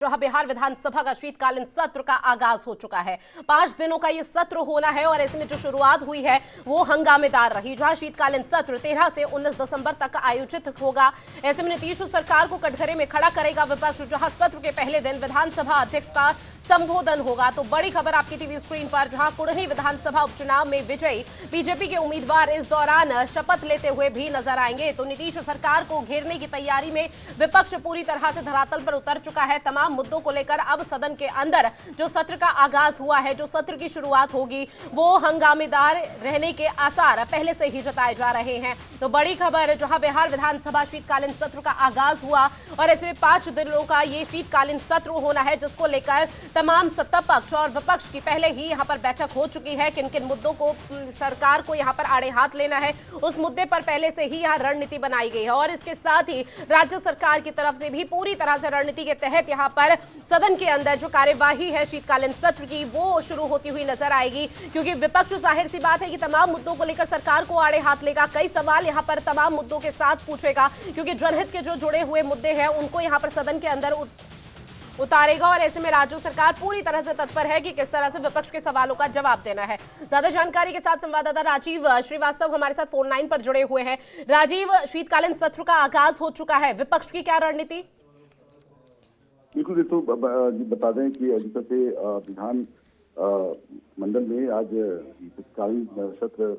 जहां बिहार विधानसभा का शीतकालीन सत्र का आगाज हो चुका है। 5 दिनों का यह सत्र होना है और इसमें जो शुरुआत हुई है वो हंगामेदार रही। जहां शीतकालीन सत्र 13 से 19 दिसंबर तक आयोजित होगा। ऐसे में नीतीश सरकार को कटघरे में खड़ा करेगा विपक्ष। जहां सत्र के पहले दिन विधानसभा अध्यक्ष का संबोधन होगा। तो बड़ी खबर आपकी टीवी स्क्रीन पर, जहां कुढ़नी विधानसभा उपचुनाव में विजयी बीजेपी के उम्मीदवार इस दौरान शपथ लेते हुए भी नजर आएंगे। तो नीतीश सरकार को घेरने की तैयारी में विपक्ष पूरी तरह से धरातल पर उतर चुका है। तमाम मुद्दों को लेकर अब सदन के अंदर जो सत्र का आगाज हुआ है, जो सत्र की शुरुआत होगी, वो हंगामेदार रहने के आसार पहले से ही जताए जा रहे हैं। तो बड़ी खबर, जहां बिहार विधानसभा शीतकालीन सत्र का आगाज हुआ और ऐसे 5 दिनों का ये शीतकालीन सत्र होना है, जिसको लेकर तमाम सत्ता पक्ष और विपक्ष की पहले ही यहां पर बैठक हो चुकी है। किन किन मुद्दों को सरकार को यहां पर आड़े हाथ लेना है, उस मुद्दे पर पहले से ही यहां रणनीति बनाई गई है। और इसके साथ ही राज्य सरकार की तरफ से भी पूरी तरह से रणनीति के तहत यहां पर सदन के अंदर जो कार्यवाही है शीतकालीन सत्र की, वो शुरू होती हुई नजर आएगी। क्योंकि विपक्ष, जाहिर सी बात है कि तमाम मुद्दों को लेकर सरकार को आड़े हाथ लेगा। कई सवाल यहां पर तमाम मुद्दों के साथ पूछेगा, क्योंकि जनहित के जो जुड़े हुए मुद्दे हैं उनको यहां पर सदन के अंदर उतारेगा। और ऐसे में राज्य सरकार पूरी तरह से तत्पर है कि किस तरह से विपक्ष के सवालों का जवाब देना है। ज्यादा जानकारी के साथ संवाददाता राजीव श्रीवास्तव हमारे साथ फोन लाइन पर जुड़े हुए हैं। राजीव, शीतकालीन सत्र का आगाज हो चुका है, विपक्ष की क्या रणनीति? बिल्कुल, ये तो बता दें कि जैसे विधान मंडल में आज शीतकालीन सत्र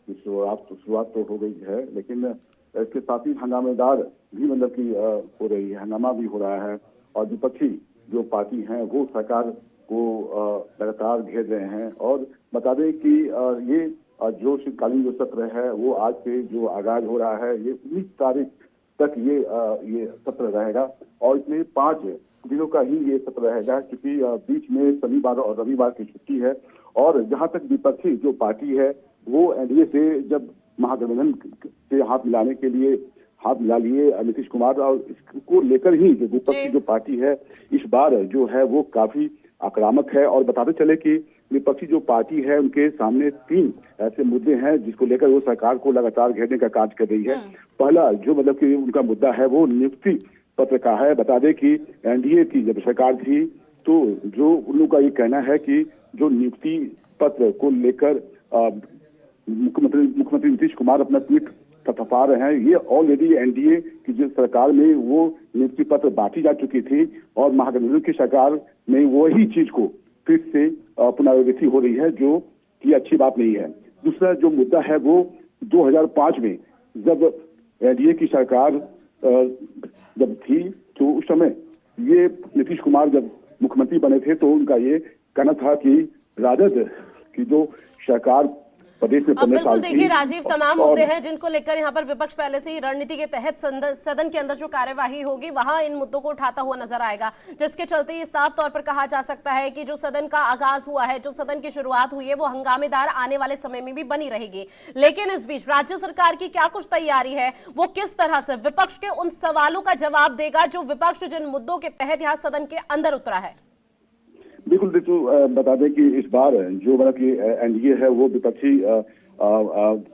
की शुरुआत तो हो गई है, लेकिन इसके साथ ही हंगामेदार भी मतलब की हो रही है, हंगामा भी हो रहा है। और विपक्षी जो पार्टी हैं वो सरकार को लगातार घेर रहे हैं। और बता दें कि ये जो शीतकालीन जो सत्र है वो आज से जो आगाज हो रहा है, ये 19 तारीख तक ये सत्र रहेगा। और इसमें 5 दिनों का ही ये सत्र रहेगा, क्योंकि बीच में शनिवार और रविवार की छुट्टी है। और जहां तक विपक्षी जो पार्टी है वो एनडीए से जब महागठबंधन से हाथ मिलाने के लिए हाथ मिला लिए नीतीश कुमार, और इसको लेकर ही जो विपक्षी जो पार्टी है इस बार जो है वो काफी आक्रामक है। और बताते चले कि विपक्षी जो पार्टी है उनके सामने 3 ऐसे मुद्दे हैं जिसको लेकर वो सरकार को लगातार घेरने का कार्य कर रही है। पहला जो मतलब कि उनका मुद्दा है वो नियुक्ति पत्र का है। बता दें कि एनडीए की जब सरकार थी तो जो उन लोगों का ये कहना है कि जो नियुक्ति पत्र को लेकर मुख्यमंत्री नीतीश कुमार अपना ट्वीट थपथपा रहे हैं। ये ऑलरेडी एनडीए की जो सरकार में वो नियुक्ति पत्र बांटी जा चुकी थी और महागठबंधन की सरकार में वही चीज को फिर से पुनरावृत्ति हो रही है, जो कि अच्छी बात नहीं है। दूसरा जो मुद्दा है वो 2005 में जब एनडीए की सरकार जब थी तो उस समय ये नीतीश कुमार जब मुख्यमंत्री बने थे तो उनका ये कहना था कि राजद की जो सरकार प्रदेश में अब बिल्कुल देखिए राजीव, तमाम मुद्दे हैं जिनको लेकर यहाँ पर विपक्ष पहले से ही रणनीति के तहत सदन के अंदर जो कार्यवाही होगी वहां इन मुद्दों को उठाता हुआ नजर आएगा, जिसके चलते ये साफ तौर पर कहा जा सकता है कि जो सदन का आगाज हुआ है, जो सदन की शुरुआत हुई है, वो हंगामेदार आने वाले समय में भी बनी रहेगी। लेकिन इस बीच राज्य सरकार की क्या कुछ तैयारी है, वो किस तरह से विपक्ष के उन सवालों का जवाब देगा जो विपक्ष जिन मुद्दों के तहत यहाँ सदन के अंदर उतरा है? बिल्कुल, देखो बता दें कि इस बार जो मतलब कि एनडीए है वो विपक्षी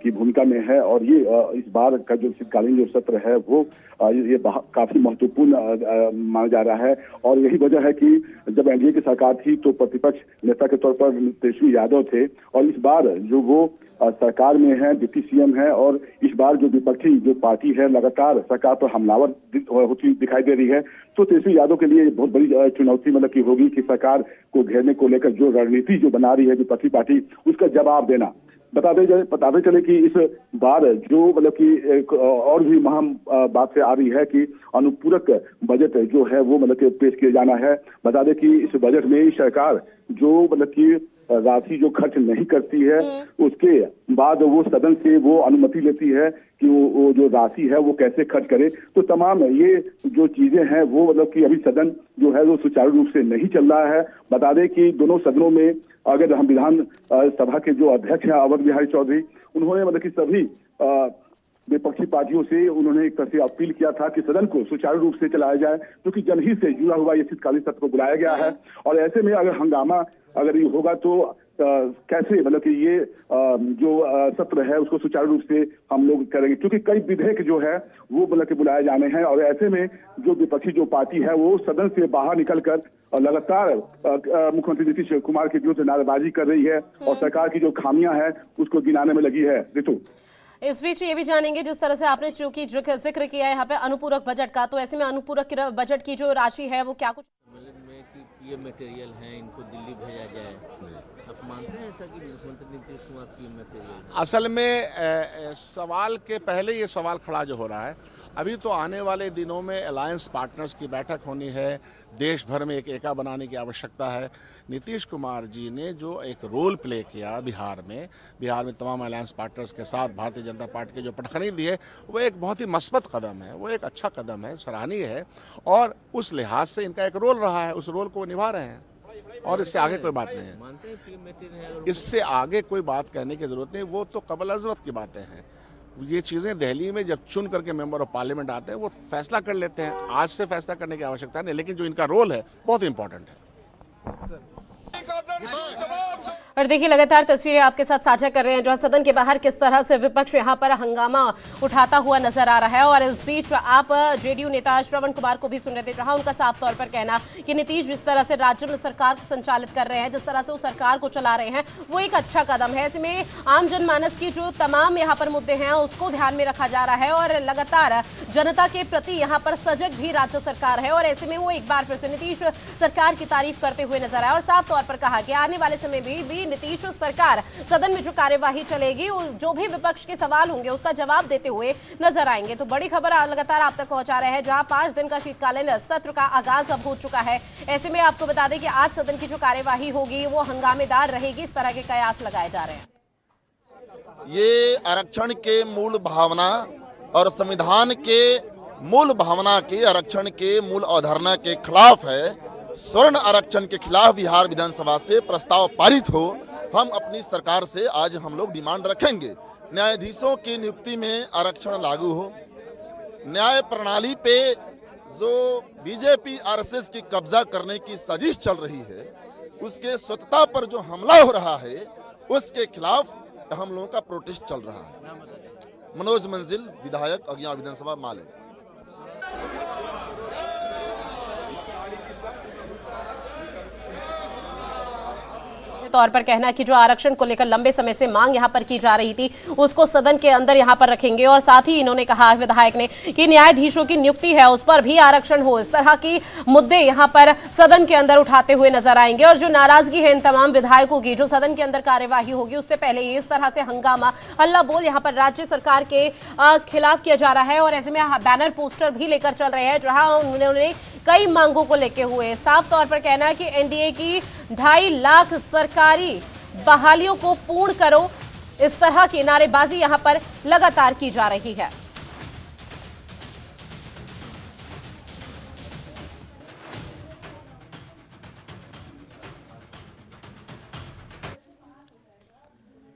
की भूमिका में है। और ये इस बार का जो शीतकालीन जो सत्र है वो ये काफी महत्वपूर्ण माना जा रहा है। और यही वजह है कि जब एनडीए की सरकार थी तो प्रतिपक्ष नेता के तौर पर तेजस्वी यादव थे, और इस बार जो वो सरकार में है, डिप्टी सीएम है। और इस बार जो विपक्षी जो पार्टी है लगातार सरकार पर हमलावर होती दिखाई दे रही है। तो तेजस्वी यादव के लिए बहुत बड़ी चुनौती मतलब की होगी कि सरकार को घेरने को लेकर जो रणनीति जो बना रही है विपक्षी पार्टी, उसका जवाब देना। बताते चले कि इस बार जो मतलब कि एक और भी अहम बात से आ रही है कि अनुपूरक बजट जो है वो मतलब कि पेश किया जाना है। बता दें कि इस बजट में सरकार जो मतलब कि राशि जो खर्च नहीं करती है उसके बाद वो सदन से वो अनुमति लेती है कि वो जो राशि है वो कैसे खर्च करे। तो तमाम ये जो चीजें हैं वो मतलब कि अभी सदन जो है वो सुचारू रूप से नहीं चल रहा है। बता दें कि दोनों सदनों में अगर हम विधान सभा के जो अध्यक्ष हैं अवध बिहारी चौधरी, उन्होंने मतलब कि सभी विपक्षी पार्टियों से उन्होंने एक तरह से अपील किया था कि सदन को सुचारू रूप से चलाया जाए, क्योंकि जनहित से जुड़ा हुआ ये शीतकालीन सत्र को बुलाया गया है। और ऐसे में अगर हंगामा अगर ये होगा तो कैसे मतलब कि ये जो सत्र है उसको सुचारू रूप से हम लोग करेंगे, क्योंकि कई विधेयक जो है वो मतलब कि बुलाए जाने हैं और ऐसे में जो विपक्षी जो पार्टी है वो सदन से बाहर निकलकर लगातार मुख्यमंत्री नीतीश कुमार के विरुद्ध नारेबाजी कर रही है और सरकार की जो खामियां हैं उसको गिनाने में लगी है। ऋतु, इस बीच ये भी जानेंगे, जिस तरह से आपने चूंकि जिक्र किया है यहाँ पे अनुपूरक बजट का, तो ऐसे में अनुपूरक बजट की जो राशि है वो क्या कुछ सम्मेलन में कि पीएम मटेरियल है इनको दिल्ली भेजा जाए, आप मानते हैं ऐसा कि मुख्यमंत्री नीतीश कुमार पीएम मटेरियल? असल में सवाल के पहले ये सवाल खड़ा जो हो रहा है, अभी तो आने वाले दिनों में अलायंस पार्टनर्स की बैठक होनी है, देश भर में एक एका बनाने की आवश्यकता है। नीतीश कुमार जी ने जो एक रोल प्ले किया बिहार में तमाम अलायंस पार्टनर्स के साथ भारतीय जनता पार्टी के जो पटखनी दी है, वो एक बहुत ही मस्बत कदम है, वो एक अच्छा कदम है, सराहनीय है और उस लिहाज से इनका एक रोल रहा है, उस रोल को निभा रहे हैं और इससे आगे कोई बात नहीं है। इससे आगे कोई बात कहने की जरूरत नहीं, वो तो कबल अज़रत की बातें हैं। ये चीज़ें दिल्ली में जब चुन करके मेंबर ऑफ पार्लियामेंट आते हैं वो फैसला कर लेते हैं, आज से फैसला करने की आवश्यकता नहीं, लेकिन जो इनका रोल है बहुत इंपॉर्टेंट है। और देखिए लगातार तस्वीरें आपके साथ साझा कर रहे हैं जहां सदन के बाहर किस तरह से विपक्ष यहां पर हंगामा उठाता हुआ नजर आ रहा है। और इस बीच आप जेडीयू नेता श्रवण कुमार को भी सुन रहे थे, जहां उनका साफ तौर पर कहना कि नीतीश जिस तरह से राज्य में सरकार को संचालित कर रहे हैं, जिस तरह से वो सरकार को चला रहे हैं, वो एक अच्छा कदम है। ऐसे में आम जनमानस की जो तमाम यहाँ पर मुद्दे हैं उसको ध्यान में रखा जा रहा है और लगातार जनता के प्रति यहाँ पर सजग भी राज्य सरकार है। और ऐसे में वो एक बार फिर से नीतीश सरकार की तारीफ करते हुए नजर आए और साफ तौर पर कहा कि आने वाले समय में भी नीतीश सरकार सदन में जो कार्यवाही चलेगी, जो भी विपक्ष के सवाल होंगे उसका जवाब देते हुए नजर आएंगे। तो बड़ी खबर लगातार आप तक पहुंचा रहे हैं, जहां 5 दिन का शीतकालीन सत्र का आगाज अब हो चुका है। ऐसे में आपको बता दें कि आज सदन की जो कार्यवाही होगी वो हंगामेदार रहेगी, इस तरह के कयास लगाए जा रहे हैं। ये आरक्षण के मूल भावना और संविधान के मूल भावना के आरक्षण के मूल अवधारणा के खिलाफ है। स्वर्ण आरक्षण के खिलाफ बिहार विधानसभा से प्रस्ताव पारित हो, हम अपनी सरकार से आज हम लोग डिमांड रखेंगे। न्यायाधीशों की नियुक्ति में आरक्षण लागू हो, न्याय प्रणाली पे जो बीजेपी आरएसएस की कब्जा करने की साजिश चल रही है, उसके स्वतंत्रता पर जो हमला हो रहा है उसके खिलाफ हम लोगों का प्रोटेस्ट चल रहा है। मनोज मंजिल, विधायक, अज्ञा विधानसभा, माले। तौर पर कहना कि जो आरक्षण को लेकर लंबे समय से मांग यहां पर की जा रही थी उसको सदन के अंदर यहां पर रखेंगे। और साथ ही इन्होंने कहा, विधायक ने, कि न्यायाधीशों की नियुक्ति है उस पर भी आरक्षण हो। इस तरह की मुद्दे यहां पर सदन के अंदर उठाते हुए नजर आएंगे। और जो नाराजगी है इन तमाम विधायकों की, जो सदन के अंदर कार्यवाही होगी उससे पहले इस तरह से हंगामा हल्ला बोल यहां पर राज्य सरकार के खिलाफ किया जा रहा है। और ऐसे में बैनर पोस्टर भी लेकर चल रहे हैं, जहां उन्होंने कई मांगों को लेके हुए साफ तौर पर कहना है कि एनडीए की 2.5 लाख सरकारी बहालियों को पूर्ण करो। इस तरह की नारेबाजी यहां पर लगातार की जा रही है।